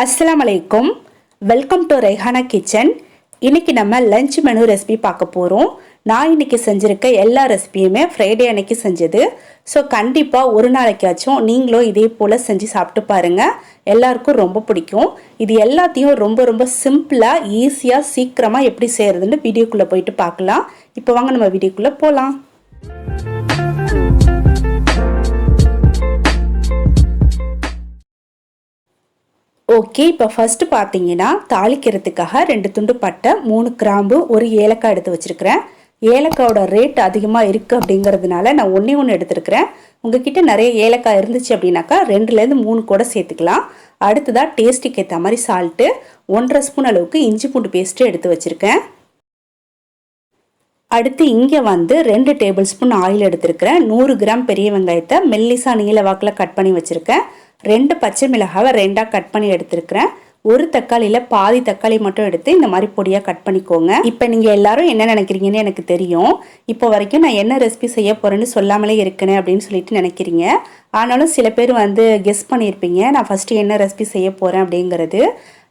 Assalamu Alaikkum. Welcome to Raihana kitchen. இன்னைக்கு நம்ம lunch menu recipe பார்க்க போறோம். நான் இன்னைக்கு செஞ்சிருக்க எல்லா ரெசிபியுமே ஃப்ரைடே அன்னைக்கு செஞ்சது. ஸோ கண்டிப்பா ஒரு நாளைக்காச்சும் நீங்களும் இதே போல செஞ்சு சாப்பிட்டு பாருங்க. எல்லாருக்கும் ரொம்ப பிடிக்கும். இது எல்லாத்தையும் ரொம்ப சிம்பிளா ஈஸியா சீக்கிரமா எப்படி செய்யறதுன்னு வீடியோக்குள்ள போயிட்டு பார்க்கலாம். இப்போ வாங்க நம்ம வீடியோக்குள்ள போலாம். ஓகே, இப்போ ஃபர்ஸ்ட் பார்த்தீங்கன்னா தாளிக்கிறதுக்காக 2 துண்டு பட்டை, 3 கிராம்பு, ஒரு ஏலக்காய் எடுத்து வச்சிருக்கிறேன். ஏலக்காயோட ரேட் அதிகமாக இருக்குது அப்படிங்கிறதுனால நான் ஒன்று எடுத்துருக்கிறேன். உங்ககிட்ட நிறைய ஏலக்காய் இருந்துச்சு அப்படின்னாக்கா 2லேருந்து 3 கூட சேர்த்துக்கலாம். அடுத்ததாக டேஸ்ட்டுக்கு ஏற்ற மாதிரி சால்ட்டு, 1.5 ஸ்பூன் அளவுக்கு இஞ்சி பூண்டு பேஸ்ட்டு எடுத்து வச்சுருக்கேன். அடுத்து இங்கே 2 டேபிள் ஸ்பூன் ஆயில் எடுத்துருக்கிறேன். 100 கிராம் பெரிய வெங்காயத்தை மெல்லிசா நீல வாக்கில் கட் பண்ணி வச்சுருக்கேன். 2 பச்சை மிளகாவை 2ஆக கட் பண்ணி எடுத்துருக்கிறேன். ஒரு தக்காளியில் பாதி தக்காளி மட்டும் எடுத்து இந்த மாதிரி பொடியாக கட் பண்ணிக்கோங்க. இப்போ நீங்கள் எல்லாரும் என்ன நினைக்கிறீங்கன்னு எனக்கு தெரியும். இப்போ வரைக்கும் நான் என்ன ரெசிபி செய்ய போகிறேன்னு சொல்லாமலே இருக்கேன் அப்படின்னு சொல்லிட்டு நினைக்கிறீங்க. ஆனாலும் சில பேர் கெஸ் பண்ணியிருப்பீங்க நான் ஃபஸ்ட்டு என்ன ரெசிபி செய்ய போகிறேன் அப்படிங்கிறது.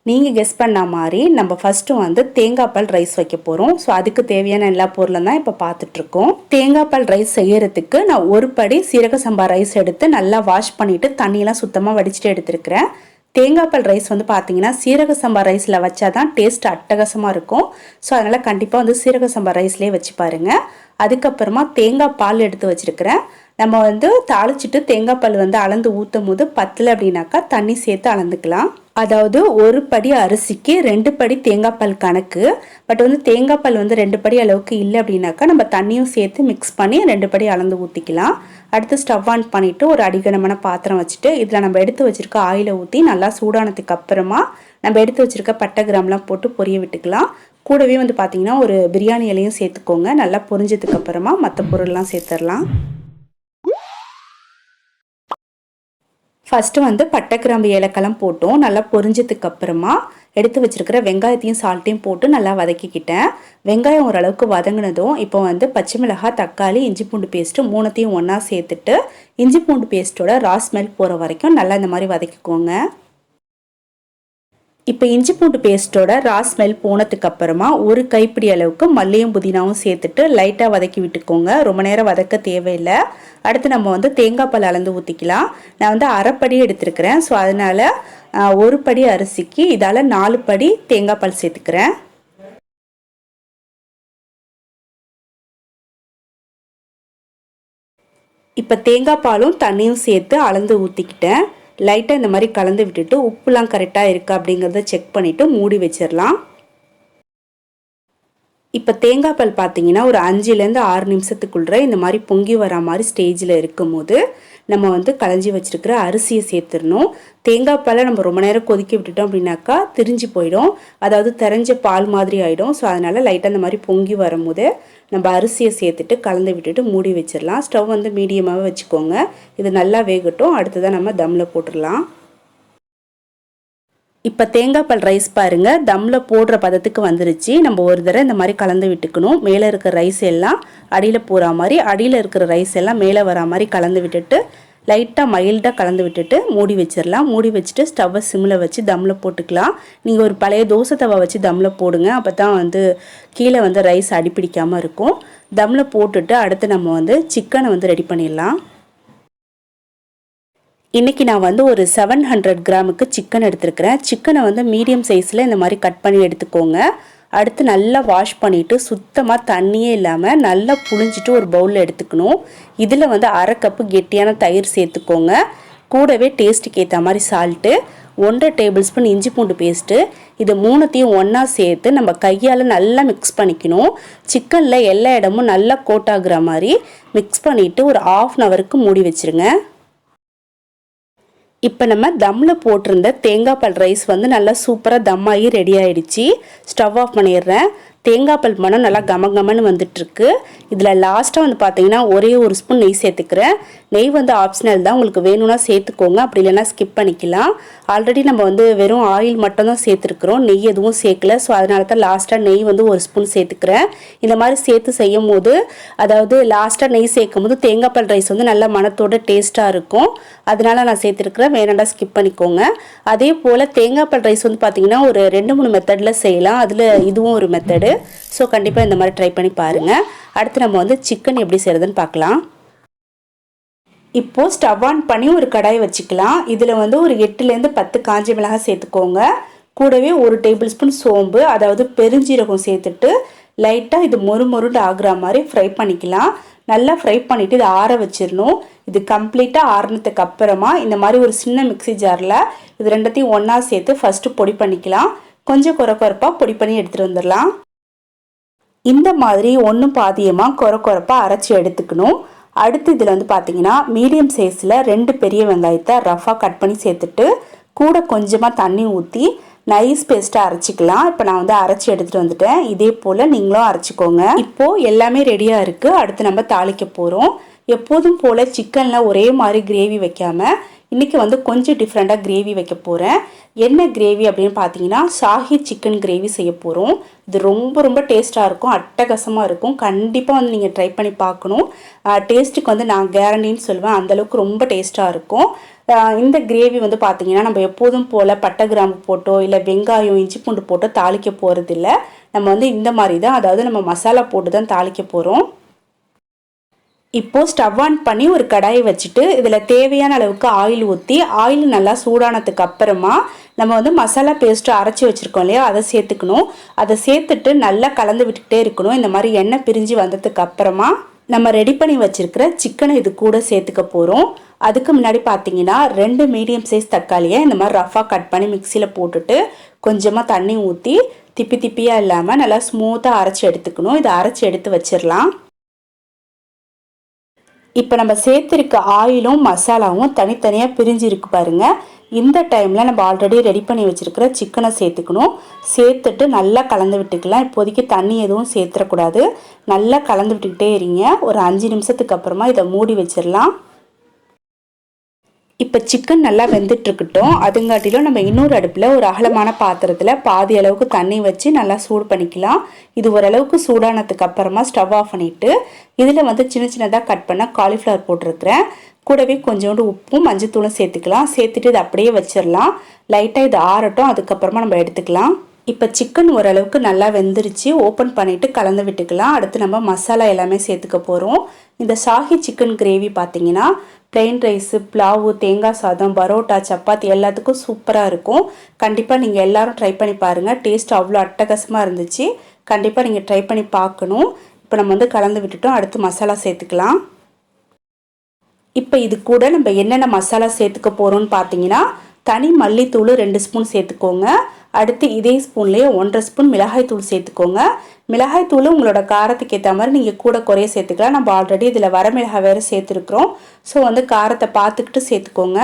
நீங்கள் கெஸ் பண்ண மாதிரி நம்ம ஃபஸ்ட்டு தேங்காய் பால் ரைஸ் வைக்க போகிறோம். ஸோ அதுக்கு தேவையான எல்லா பொருளும் தான் இப்போ பார்த்துட்ருக்கோம். தேங்காய் பால் ரைஸ் செய்யறதுக்கு நான் ஒரு படி சீரக சம்பா ரைஸ் எடுத்து நல்லா வாஷ் பண்ணிவிட்டு தண்ணியெலாம் சுத்தமாக வடிச்சிட்டு எடுத்துருக்கிறேன். தேங்காய் பால் ரைஸ் பார்த்தீங்கன்னா சீரக சம்பா ரைஸில் வச்சா தான் டேஸ்ட் அட்டகாசமாக இருக்கும். ஸோ அதனால் கண்டிப்பாக சீரக சம்பா ரைஸ்லேயே வச்சு பாருங்கள். அதுக்கப்புறமா தேங்காய் பால் எடுத்து வச்சுருக்கிறேன். நம்ம தாளிச்சிட்டு தேங்காய் பால் அளந்து ஊற்றும் போது பத்தலை அப்படின்னாக்கா தண்ணி சேர்த்து அளந்துக்கலாம். அதாவது ஒரு படி அரிசிக்கு 2 படி தேங்காய் பால் கணக்கு. பட் தேங்காய் பால் 2 படி அளவுக்கு இல்லை அப்படின்னாக்கா நம்ம தண்ணியும் சேர்த்து மிக்ஸ் பண்ணி 2 படி அளந்து ஊற்றிக்கலாம். அடுத்து ஸ்டவ் ஆன் பண்ணிவிட்டு ஒரு அடிகனமான பாத்திரம் வச்சுட்டு இதில் நம்ம எடுத்து வச்சுருக்க ஆயிலை ஊற்றி நல்லா சூடானதுக்கு அப்புறமா நம்ம எடுத்து வச்சுருக்க பட்டை கிராம்லாம் போட்டு பொரிய விட்டுக்கலாம். கூடவே பார்த்தீங்கன்னா ஒரு பிரியாணி இலையும் சேர்த்துக்கோங்க. நல்லா பொரிஞ்சதுக்கு அப்புறமா மற்ற பொருள்லாம் சேர்த்துடலாம். ஃபஸ்ட்டு பட்டை கிராம்பு ஏலக்காய்லாம் போட்டோம். நல்லா பொரிஞ்சதுக்கு அப்புறமா எடுத்து வச்சுருக்கிற வெங்காயத்தையும் சால்ட்டையும் போட்டு நல்லா வதக்கிக்கிட்டேன். வெங்காயம் ஓரளவுக்கு வதங்கினதும் இப்போ பச்சை மிளகாய், தக்காளி, இஞ்சி பூண்டு பேஸ்ட்டு 3த்தையும் ஒன்றா சேர்த்துட்டு இஞ்சி பூண்டு பேஸ்ட்டோட ரா ஸ்மெல் போகிற வரைக்கும் நல்லா இந்த மாதிரி வதக்கிக்கோங்க. இப்போ இஞ்சி பூண்டு பேஸ்ட்டோட ரா ஸ்மெல் போனதுக்கு அப்புறமா ஒரு கைப்பிடி அளவுக்கு மல்லியும் புதினாவும் சேர்த்துட்டு லைட்டாக வதக்கி விட்டுக்கோங்க. ரொம்ப நேரம் வதக்க தேவையில்லை. அடுத்து நம்ம தேங்காய் பால் அளந்து ஊற்றிக்கலாம். நான் அரைப்படி எடுத்துருக்கிறேன். ஸோ அதனால் ஒரு படி அரிசிக்கு இதால் 4 படி தேங்காய் பால் சேர்த்துக்கிறேன். இப்போ தேங்காய் பாலும் தண்ணியும் சேர்த்து அளந்து ஊற்றிக்கிட்டேன். லைட்டாக இந்த மாதிரி கலந்து விட்டுட்டு உப்புலாம் கரெக்டாக இருக்கா அப்படிங்கிறத செக் பண்ணிவிட்டு மூடி வச்சிடலாம். இப்போ தேங்காய் பால் பார்த்தீங்கன்னா ஒரு 5லேருந்து 6 நிமிஷத்துக்குள்ளே இந்த மாதிரி பொங்கி வர மாதிரி ஸ்டேஜில் இருக்கும் போது நம்ம களைஞ்சி வச்சுருக்கிற அரிசியை சேர்த்துடணும். தேங்காய் பாலை நம்ம ரொம்ப நேரம் கொதிக்க விட்டுட்டோம் அப்படின்னாக்கா திரிஞ்சு போயிடும். அதாவது தெரிஞ்ச பால் மாதிரி ஆகிடும். ஸோ அதனால் லைட்டாக இந்த மாதிரி பொங்கி வரும்போது நம்ம அரிசியை சேர்த்துட்டு கலந்து விட்டுட்டு மூடி வச்சிடலாம். ஸ்டவ் மீடியமாகவே வச்சுக்கோங்க. இது நல்லா வேகட்டும். அடுத்ததான் நம்ம தம்மில் போட்டுடலாம். இப்போ தேங்காய் பால் ரைஸ் பாருங்கள் தம்மில் போடுற பதத்துக்கு வந்துருச்சு. நம்ம ஒரு தடவை இந்த மாதிரி கலந்து விட்டுக்கணும். மேலே இருக்கிற ரைஸ் எல்லாம் அடியில் போகிற மாதிரி, அடியில் இருக்கிற ரைஸ் எல்லாம் மேலே வர மாதிரி கலந்து விட்டுட்டு லைட்டாக மைல்டாக கலந்து விட்டுட்டு மூடி வச்சிடலாம். மூடி வச்சுட்டு ஸ்டவ்வை சிம்மில் வச்சு தம்மில் போட்டுக்கலாம். நீங்கள் ஒரு பழைய தோசை தவா வச்சு தம்மில் போடுங்க. அப்போ தான் கீழே ரைஸ் அடிப்பிடிக்காமல் இருக்கும். தம்மில் போட்டுட்டு அடுத்து நம்ம சிக்கனை ரெடி பண்ணிடலாம். இன்றைக்கி நான் ஒரு 700 கிராமுக்கு சிக்கன் எடுத்துருக்கிறேன். சிக்கனை மீடியம் சைஸில் இந்த மாதிரி கட் பண்ணி எடுத்துக்கோங்க. அடுத்து நல்லா வாஷ் பண்ணிவிட்டு சுத்தமாக தண்ணியே இல்லாமல் நல்லா புழிஞ்சிட்டு ஒரு பவுலில் எடுத்துக்கணும். இதில் 1/2 கப்பு கெட்டியான தயிர் சேர்த்துக்கோங்க. கூடவே டேஸ்ட்டுக்கு ஏற்ற மாதிரி சால்ட்டு, 1.5 டேபிள் ஸ்பூன் இஞ்சி பூண்டு பேஸ்ட்டு, இது 3த்தையும் ஒன்றா சேர்த்து நம்ம கையால் நல்லா மிக்ஸ் பண்ணிக்கணும். சிக்கனில் எல்லா இடமும் நல்லா கோட் ஆகுற மாதிரி மிக்ஸ் பண்ணிவிட்டு ஒரு 1/2 ஹவருக்கு மூடி வச்சுருங்க. இப்போ நம்ம தம்மில் போட்டிருந்த தேங்காய் பால் ரைஸ் நல்லா சூப்பராக தம்மாகி ரெடி ஆகிடுச்சு. ஸ்டவ் ஆஃப் பண்ணிடுறேன். தேங்காய் பால் மணம் நல்லா கமகமன்னு வந்துட்டுருக்கு. இதில் லாஸ்ட்டாக வந்து பார்த்தீங்கன்னா ஒரே ஒரு ஸ்பூன் நெய் சேர்த்துக்கிறேன். நெய் வந்து ஆப்ஷனல் தான், உங்களுக்கு வேணும்னா சேர்த்துக்கோங்க, அப்படி இல்லைன்னா ஸ்கிப் பண்ணிக்கலாம். ஆல்ரெடி நம்ம வந்து வெறும் ஆயில் மட்டும் தான் சேர்த்துருக்குறோம், நெய் எதுவும் சேர்க்கல. ஸோ அதனால தான் லாஸ்ட்டாக நெய் வந்து ஒரு ஸ்பூன் சேர்த்துக்கிறேன். இந்த மாதிரி சேர்த்து செய்யும் போது, அதாவது லாஸ்ட்டாக நெய் சேர்க்கும் போது தேங்காய் பால் ரைஸ் வந்து நல்ல மணத்தோட டேஸ்ட்டாக இருக்கும். அதனால நான் சேர்த்துருக்குறேன், வேணாண்டா ஸ்கிப் பண்ணிக்கோங்க. அதே போல் தேங்காய் பால் ரைஸ் வந்து பார்த்தீங்கன்னா ஒரு 2-3 மெத்தடில் செய்யலாம், அதில் இதுவும் ஒரு மெத்தடு. ஸோ கண்டிப்பாக இந்த மாதிரி ட்ரை பண்ணி பாருங்கள். அடுத்து நம்ம வந்து சிக்கன் எப்படி செய்கிறதுன்னு பார்க்கலாம். இப்போது ஸ்டவ் ஆன் பண்ணி ஒரு கடாய் வச்சுக்கலாம். இதில் வந்து ஒரு 8லேருந்து 10 காஞ்ச மிளகாய் சேர்த்துக்கோங்க. கூடவே 1 டேபிள் ஸ்பூன் சோம்பு, அதாவது பெருஞ்சீரகம் சேர்த்துட்டு லைட்டாக இது மொறுமொருண்டு ஆகுற மாதிரி ஃப்ரை பண்ணிக்கலாம். நல்லா ஃப்ரை பண்ணிவிட்டு இதை ஆற வச்சிடணும். இது கம்ப்ளீட்டாக ஆறுனதுக்கு அப்புறமா இந்த மாதிரி ஒரு சின்ன மிக்சி ஜாரில் இது ரெண்டத்தையும் ஒன்றா சேர்த்து ஃபஸ்ட்டு பொடி பண்ணிக்கலாம். கொஞ்சம் கொரப்பாக பொடி பண்ணி எடுத்துகிட்டு வந்துடலாம். இந்த மாதிரி ஒன்றும் பாதியமாக கொரப்பாக அரைச்சி எடுத்துக்கணும். அடுத்து இதில் வந்து பார்த்தீங்கன்னா மீடியம் சைஸில் 2 பெரிய வெங்காயத்தை ரஃபாக கட் பண்ணி சேர்த்துட்டு கூட கொஞ்சமாக தண்ணி ஊற்றி நைஸ் பேஸ்ட்டாக அரைச்சிக்கலாம். இப்போ நான் வந்து அரைச்சி எடுத்துகிட்டு வந்துட்டேன். இதே போல் நீங்களும் அரைச்சிக்கோங்க. இப்போது எல்லாமே ரெடியாக இருக்குது. அடுத்து நம்ம தாளிக்க போகிறோம். எப்போதும் போல் சிக்கனில் ஒரே மாதிரி கிரேவி வைக்காமல் இன்றைக்கி வந்து கொஞ்சம் டிஃப்ரெண்ட்டாக கிரேவி வைக்க போகிறேன். என்ன கிரேவி அப்படின்னு பார்த்தீங்கன்னா ஷாஹி சிக்கன் கிரேவி செய்ய போகிறோம். இது ரொம்ப டேஸ்ட்டாக இருக்கும், அட்டகாசமாக இருக்கும். கண்டிப்பாக வந்து நீங்கள் ட்ரை பண்ணி பார்க்கணும். டேஸ்ட்டுக்கு வந்து நான் கேரண்டின்னு சொல்லுவேன், அந்தளவுக்கு ரொம்ப டேஸ்ட்டாக இருக்கும். இந்த கிரேவி வந்து பார்த்தீங்கன்னா நம்ம எப்போதும் போல் பட்டை கிராம்பு போட்டோ இல்லை வெங்காயம் இஞ்சி பூண்டு போட்டோ தாளிக்க போகிறதில்ல. நம்ம வந்து இந்த மாதிரி தான், அதாவது நம்ம மசாலா போட்டு தான் தாளிக்க போகிறோம். இப்போது ஸ்டவ் ஆன் பண்ணி ஒரு கடாயை வச்சுட்டு இதில் தேவையான அளவுக்கு ஆயில் ஊற்றி ஆயில் நல்லா சூடானதுக்கு அப்புறமா நம்ம வந்து மசாலா பேஸ்ட்டு அரைச்சி வச்சுருக்கோம் இல்லையா, அதை சேர்த்துக்கணும். அதை சேர்த்துட்டு நல்லா கலந்து விட்டுக்கிட்டே இருக்கணும். இந்த மாதிரி எண்ணெய் பிரிஞ்சு வந்ததுக்கு அப்புறமா நம்ம ரெடி பண்ணி வச்சுருக்கிற சிக்கனை இது கூட சேர்த்துக்க போகிறோம். அதுக்கு முன்னாடி பார்த்தீங்கன்னா 2 மீடியம் சைஸ் தக்காளியை இந்த மாதிரி ரஃபாக கட் பண்ணி மிக்சியில் போட்டுட்டு கொஞ்சமாக தண்ணி ஊற்றி திப்பியாக இல்லாமல் நல்லா ஸ்மூத்தாக அரைச்சி எடுத்துக்கணும். இதை அரைச்சி எடுத்து வச்சிடலாம். இப்போ நம்ம சேர்த்துருக்க ஆயிலும் மசாலாவும் தனித்தனியாக பிரிஞ்சு இருக்கு பாருங்கள். இந்த டைமில் நம்ம ஆல்ரெடி ரெடி பண்ணி வச்சுருக்கிற சிக்கனை சேர்த்துக்கணும். சேர்த்துட்டு நல்லா கலந்து விட்டுக்கலாம். இப்போதைக்கு தண்ணி எதுவும் சேர்த்துடக்கூடாது. நல்லா கலந்து விட்டுக்கிட்டே இருங்க. ஒரு 5 நிமிஷத்துக்கு அப்புறமா இதை மூடி வச்சிடலாம். இப்போ சிக்கன் நல்லா வெந்துட்டுருக்கட்டும். அதுங்காட்டிலும் நம்ம இன்னொரு அடுப்பில் ஒரு அகலமான பாத்திரத்தில் பாதி அளவுக்கு தண்ணி வச்சு நல்லா சூடு பண்ணிக்கலாம். இது ஓரளவுக்கு சூடானதுக்கு அப்புறமா ஸ்டவ் ஆஃப் பண்ணிவிட்டு இதில் வந்து சின்னதாக கட் பண்ண காலிஃப்ளவர் போட்டிருக்கிறேன். கூடவே கொஞ்சோண்டு உப்பும் மஞ்சத்தூளும் சேர்த்துக்கலாம். சேர்த்துட்டு இதை அப்படியே வச்சிடலாம். லைட்டாக இது ஆறட்டும், அதுக்கப்புறமா நம்ம எடுத்துக்கலாம். இப்போ சிக்கன் ஓரளவுக்கு நல்லா வெந்துருச்சு. ஓப்பன் பண்ணிவிட்டு கலந்து விட்டுக்கலாம். அடுத்து நம்ம மசாலா எல்லாமே சேர்த்துக்க போகிறோம். இந்த ஷாஹி சிக்கன் கிரேவி பார்த்தீங்கன்னா பிளெயின் ரைஸு, புலாவு, தேங்காய் சாதம், பரோட்டா, சப்பாத்தி எல்லாத்துக்கும் சூப்பராக இருக்கும். கண்டிப்பாக நீங்கள் எல்லோரும் ட்ரை பண்ணி பாருங்கள். டேஸ்ட் அவ்வளோ அட்டகாசமாக இருந்துச்சு. கண்டிப்பாக நீங்கள் ட்ரை பண்ணி பார்க்கணும். இப்போ நம்ம வந்து கலந்து விட்டுட்டோம். அடுத்து மசாலா சேர்த்துக்கலாம். இப்போ இது கூட நம்ம என்னென்ன மசாலா சேர்த்துக்க போகிறோம்னு பார்த்தீங்கன்னா தனி மல்லித்தூள் 2 ஸ்பூன் சேர்த்துக்கோங்க. அடுத்து இதே ஸ்பூன்லேயே 1.5 ஸ்பூன் மிளகாய்த்தூள் சேர்த்துக்கோங்க. மிளகாய்த்தூள் உங்களோட காரத்துக்கு ஏற்ற மாதிரி நீங்கள் கூட குறைய சேர்த்துக்கலாம். நம்ம ஆல்ரெடி இதில் வரமிளகாய் வேறு சேர்த்துருக்குறோம். ஸோ வந்து காரத்தை பார்த்துக்கிட்டு சேர்த்துக்கோங்க.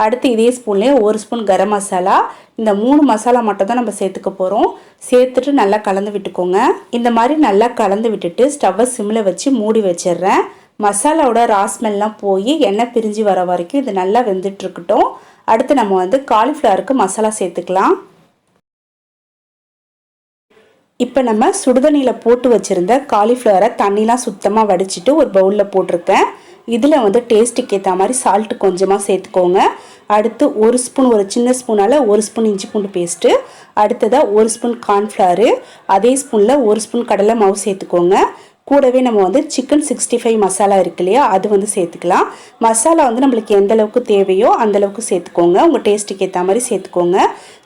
அடுத்து இதே ஸ்பூன்லேயே 1 ஸ்பூன் கரம் மசாலா. இந்த 3 மசாலா மட்டும் தான் நம்ம சேர்த்துக்க போகிறோம். சேர்த்துட்டு நல்லா கலந்து விட்டுக்கோங்க. இந்த மாதிரி நல்லா கலந்து விட்டுட்டு ஸ்டவ்வை சிம்மில் வச்சு மூடி வச்சிடுறேன். மசாலாவோட ராஸ்மெல்லாம் போய் எண்ணெய் பிரிஞ்சு வர வரைக்கும் இது நல்லா வெந்துட்டுருக்கட்டும். அடுத்து நம்ம வந்து காலிஃப்ளவருக்கு மசாலா சேர்த்துக்கலாம். இப்போ நம்ம சுடுதண்ணியில் போட்டு வச்சுருந்த காலிஃப்ளவரை தண்ணிலாம் சுத்தமாக வடிச்சிட்டு ஒரு பவுலில் போட்டிருக்கேன். இதில் வந்து டேஸ்ட்டுக்கு ஏற்ற மாதிரி சால்ட்டு கொஞ்சமாக சேர்த்துக்கோங்க. அடுத்து 1 ஸ்பூன், ஒரு சின்ன ஸ்பூனால் 1 ஸ்பூன் இஞ்சி பூண்டு பேஸ்ட்டு. அடுத்ததாக 1 ஸ்பூன் கார்ன்ஃப்ளவரு. அதே ஸ்பூனில் 1 ஸ்பூன் கடலை மாவு சேர்த்துக்கோங்க. கூடவே நம்ம வந்து சிக்கன் 65 மசாலா இருக்கு இல்லையா, அது வந்து சேர்த்துக்கலாம். மசாலா வந்து நம்மளுக்கு எந்த அளவுக்கு தேவையோ அந்தளவுக்கு சேர்த்துக்கோங்க. உங்கள் டேஸ்ட்டுக்கு ஏற்ற மாதிரி சேர்த்துக்கோங்க.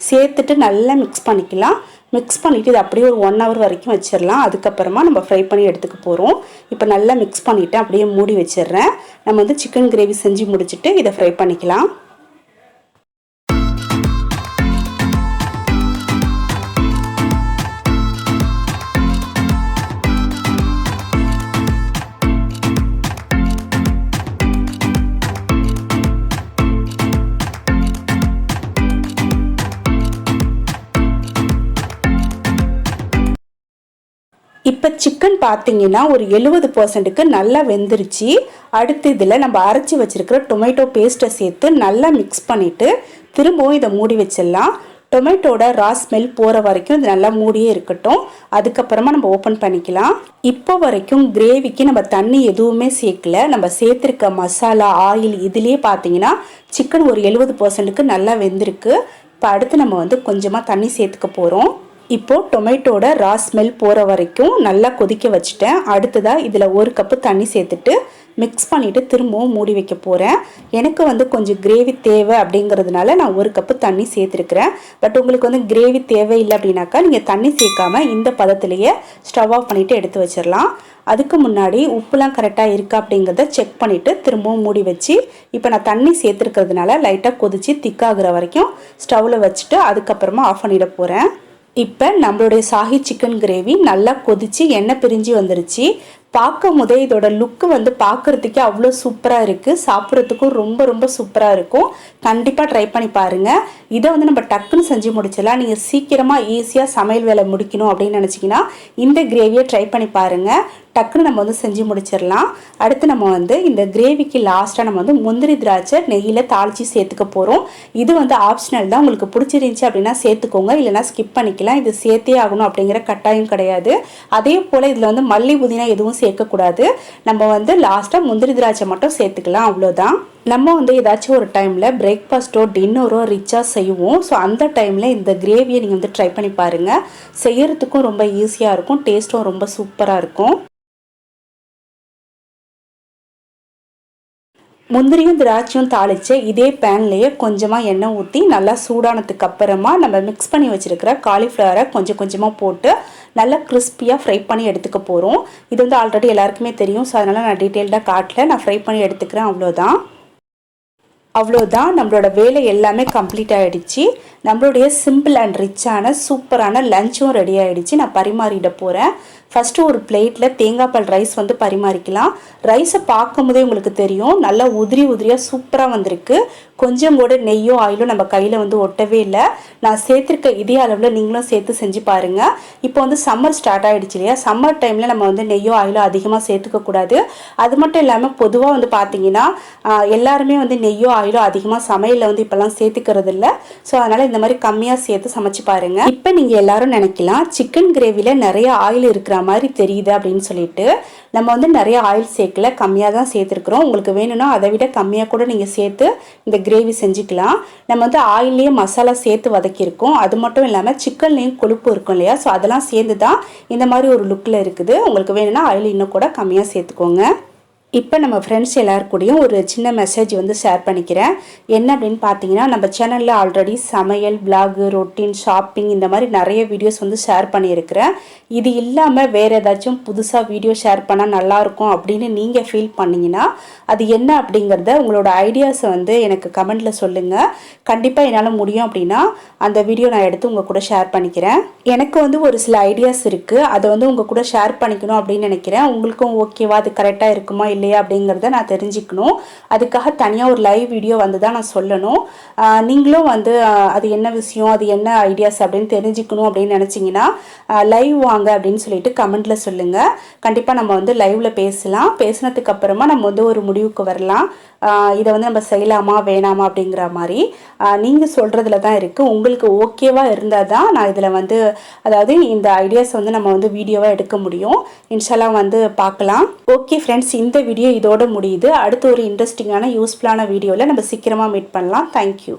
சேர்த்துட்டு நல்லா மிக்ஸ் பண்ணிக்கலாம். மிக்ஸ் பண்ணிவிட்டு இது அப்படியே ஒரு 1 ஹவர் வரைக்கும் வச்சிடலாம். அதுக்கப்புறமா நம்ம ஃப்ரை பண்ணி எடுத்துக்க போகிறோம். இப்போ நல்லா மிக்ஸ் பண்ணிவிட்டு அப்படியே மூடி வச்சிடுறேன். நம்ம வந்து சிக்கன் கிரேவி செஞ்சு முடிச்சுட்டு இதை ஃப்ரை பண்ணிக்கலாம். சிக்கன் பார்த்தீங்கன்னா ஒரு 70%க்கு நல்லா வெந்துருச்சு. அடுத்து இதில் நம்ம அரைச்சி வச்சுருக்கிற டொமேட்டோ பேஸ்ட்டை சேர்த்து நல்லா மிக்ஸ் பண்ணிவிட்டு திரும்பவும் இதை மூடி வச்சிடலாம். டொமேட்டோட ரா ஸ்மெல் போகிற வரைக்கும் இது நல்லா மூடியே இருக்கட்டும். அதுக்கப்புறமா நம்ம ஓப்பன் பண்ணிக்கலாம். இப்போ வரைக்கும் கிரேவிக்கு நம்ம தண்ணி எதுவுமே சேர்க்கல. நம்ம சேர்த்துருக்க மசாலா ஆயில் இதுலேயே பார்த்தீங்கன்னா சிக்கன் ஒரு 70%க்கு நல்லா வெந்திருக்கு. இப்போ அடுத்து நம்ம வந்து கொஞ்சமாக தண்ணி சேர்த்துக்க போகிறோம். இப்போது டொமேட்டோட ரா ஸ்மெல் போகிற வரைக்கும் நல்லா கொதிக்க வச்சுட்டேன். அடுத்ததாக இதில் 1 கப்பு தண்ணி சேர்த்துட்டு மிக்ஸ் பண்ணிவிட்டு திரும்பவும் மூடி வைக்க போகிறேன். எனக்கு வந்து கொஞ்சம் கிரேவி தேவை அப்படிங்கிறதுனால நான் 1 கப்பு தண்ணி சேர்த்துருக்குறேன். பட் உங்களுக்கு வந்து கிரேவி தேவையில்லை அப்படின்னாக்கா நீங்கள் தண்ணி சேர்க்காம இந்த பதத்திலேயே ஸ்டவ் ஆஃப் பண்ணிவிட்டு எடுத்து வச்சிடலாம். அதுக்கு முன்னாடி உப்புலாம் கரெக்டாக இருக்கா அப்படிங்கிறத செக் பண்ணிவிட்டு திரும்பவும் மூடி வச்சு இப்போ நான் தண்ணி சேர்த்துருக்கிறதுனால லைட்டாக கொதித்து திக்காகிற வரைக்கும் ஸ்டவ்வில் வச்சுட்டு அதுக்கப்புறமா ஆஃப் பண்ணிட போகிறேன். இப்போ நம்மளுடைய ஷாஹி சிக்கன் கிரேவி நல்லா கொதித்து எண்ணெய் பிரிஞ்சு வந்துருச்சு. பார்க்கும் போதே இதோட லுக்கு வந்து பார்க்குறதுக்கே அவ்வளோ சூப்பராக இருக்குது. சாப்பிட்றதுக்கும் ரொம்ப ரொம்ப சூப்பராக இருக்கும். கண்டிப்பாக ட்ரை பண்ணி பாருங்கள். இதை வந்து நம்ம டக்குன்னு செஞ்சு முடிச்சிடலாம். நீங்கள் சீக்கிரமாக ஈஸியாக சமையல் வேலை முடிக்கணும் அப்படின்னு நினச்சிங்கன்னா இந்த கிரேவியை ட்ரை பண்ணி பாருங்கள். டக்குன்னு நம்ம வந்து செஞ்சு முடிச்சிடலாம். அடுத்து நம்ம வந்து இந்த கிரேவிக்கு லாஸ்ட்டாக நம்ம வந்து முந்திரி திராட்சை நெய்யில் தாளித்து சேர்த்துக்க போகிறோம். இது வந்து ஆப்ஷனல் தான். உங்களுக்கு பிடிச்சிருந்துச்சி அப்படின்னா சேர்த்துக்கோங்க, இல்லைனா ஸ்கிப் பண்ணிக்கலாம். இது சேர்த்தே ஆகணும் அப்படிங்கிற கட்டாயம் கிடையாது. அதே போல் இதில் வந்து மல்லி புதினா எதுவும் சேர்க்கக்கூடாது. நம்ம வந்து லாஸ்ட்டாக முந்திரி திராட்சை மட்டும் சேர்த்துக்கலாம், அவ்வளோதான். நம்ம வந்து ஏதாச்சும் ஒரு டைமில் பிரேக்ஃபாஸ்ட்டோ டின்னரோ ரிச்சாக செய்வோம். ஸோ அந்த டைமில் இந்த கிரேவியை நீங்கள் வந்து ட்ரை பண்ணி பாருங்கள். செய்கிறதுக்கும் ரொம்ப ஈஸியாக இருக்கும், டேஸ்ட்டும் ரொம்ப சூப்பராக இருக்கும். முந்திரியும் திராட்சையும் தாளித்து இதே பேன்லேயே கொஞ்சமாக எண்ணெய் ஊற்றி நல்லா சூடானதுக்கு அப்புறமா நம்ம மிக்ஸ் பண்ணி வச்சுருக்கிற காலிஃப்ளவரை கொஞ்சம் கொஞ்சமாக போட்டு நல்லா கிறிஸ்பியாக ஃப்ரை பண்ணி எடுத்துக்க போகிறோம். இது வந்து ஆல்ரெடி எல்லாருக்குமே தெரியும். ஸோ அதனால் நான் டீட்டெயில்டாக காட்டல, நான் ஃப்ரை பண்ணி எடுத்துக்கிறேன். அவ்வளோதான் நம்மளோட வேலை எல்லாமே கம்ப்ளீட் ஆகிடுச்சு. நம்மளுடைய சிம்பிள் அண்ட் ரிச்சான சூப்பரான லஞ்சும் ரெடி ஆகிடுச்சு. நான் பரிமாறிட போகிறேன். ஃபஸ்ட்டு ஒரு பிளேட்டில் தேங்காய் பால் ரைஸ் வந்து பரிமாறிக்கலாம். ரைஸை பார்க்கும்போதே உங்களுக்கு தெரியும் நல்லா உதிரி உதிரியாக சூப்பராக வந்திருக்கு. கொஞ்சம் கூட நெய்யோ ஆயிலோ நம்ம கையில் வந்து ஒட்டவே இல்லை. நான் சேர்த்துருக்க இதே அளவில் நீங்களும் சேர்த்து செஞ்சு பாருங்கள். இப்போ வந்து சம்மர் ஸ்டார்ட் ஆகிடுச்சு இல்லையா? சம்மர் டைமில் நம்ம வந்து நெய்யோ ஆயிலோ அதிகமாக சேர்த்துக்கக்கூடாது. அது மட்டும் இல்லாமல் பொதுவாக வந்து பார்த்திங்கன்னா எல்லாருமே வந்து நெய்யோ ஆயிலோ அதிகமாக சமையலில் வந்து இப்போல்லாம் சேர்த்துக்கிறது இல்லை. ஸோ அதனால் இந்த மாதிரி கம்மியாக சேர்த்து சமைச்சு பாருங்கள். இப்போ நீங்கள் எல்லாரும் நினைக்கலாம் சிக்கன் கிரேவியில் நிறைய ஆயில் இருக்கிற மாதிரி தெரியுது அப்படின்னு சொல்லிட்டு. நம்ம வந்து நிறைய ஆயில் சேர்க்கல, கம்மியாக தான் சேர்த்துருக்குறோம். உங்களுக்கு வேணும்னா அதை விட கம்மியாக கூட நீங்கள் சேர்த்து இந்த கிரேவி செஞ்சுக்கலாம். நம்ம வந்து ஆயிலே மசாலா சேர்த்து வதக்கியிருக்கோம். அது மட்டும் இல்லாமல் சிக்கன்லேயும் கொழுப்பு இருக்கும் இல்லையா? ஸோ அதெல்லாம் சேர்ந்து தான் இந்த மாதிரி ஒரு லுக்கில் இருக்குது. உங்களுக்கு வேணும்னா ஆயில் இன்னும் கூட கம்மியாக சேர்த்துக்கோங்க. இப்போ நம்ம ஃப்ரெண்ட்ஸ் எல்லாருக்கூடையும் ஒரு சின்ன மெசேஜ் வந்து ஷேர் பண்ணிக்கிறேன். என்ன அப்படின்னு பார்த்தீங்கன்னா நம்ம சேனலில் ஆல்ரெடி சமையல், பிளாகு, ரொட்டீன், ஷாப்பிங் இந்த மாதிரி நிறைய வீடியோஸ் வந்து ஷேர் பண்ணியிருக்கிறேன். இது இல்லாமல் வேறு ஏதாச்சும் புதுசாக வீடியோ ஷேர் பண்ணால் நல்லாயிருக்கும் அப்படின்னு நீங்கள் ஃபீல் பண்ணிங்கன்னா அது என்ன அப்படிங்கிறத உங்களோட ஐடியாஸை வந்து எனக்கு கமெண்ட்டில் சொல்லுங்கள். கண்டிப்பாக என்னால் முடியும் அப்படின்னா அந்த வீடியோ நான் எடுத்து உங்கள் கூட ஷேர் பண்ணிக்கிறேன். எனக்கு வந்து ஒரு சில ஐடியாஸ் இருக்குது, அதை வந்து உங்கள் கூட ஷேர் பண்ணிக்கணும் அப்படின்னு நினைக்கிறேன். உங்களுக்கும் ஓகேவா, அது கரெக்டாக இருக்குமா இல்லையா அப்படிங்கிறத நான் தெரிஞ்சுக்கணும். அதுக்காக தனியாக ஒரு லைவ் வீடியோ வந்து தான் நான் சொல்லணும். நீங்களும் வந்து அது என்ன விஷயம், அது என்ன ஐடியாஸ் அப்படின்னு தெரிஞ்சுக்கணும் அப்படின்னு நினச்சிங்கன்னா லைவ் வாங்க அப்படின்னு சொல்லிட்டு கமெண்ட்டில் சொல்லுங்கள். கண்டிப்பாக நம்ம வந்து லைவில் பேசலாம். பேசினதுக்கு அப்புறமா நம்ம வந்து ஒரு முடிவுக்கு வரலாம். இதை வந்து நம்ம செய்யலாமா வேணாமா அப்படிங்கிற மாதிரி நீங்கள் சொல்கிறதுல தான் இருக்குது. உங்களுக்கு ஓகேவாக இருந்தால் தான் நான் இதில் வந்து அதாவது இந்த ஐடியாஸ் வந்து நம்ம வந்து வீடியோவாக எடுக்க முடியும். இன்ஷால்லா வந்து பார்க்கலாம். ஓகே ஃப்ரெண்ட்ஸ், இந்த வீடியோ இதோட முடியுது. அடுத்து ஒரு இன்ட்ரெஸ்டிங்கான யூஸ்ஃபுல்லான வீடியோவில் நம்ம சீக்கிரமாக மீட் பண்ணலாம். தேங்க்யூ.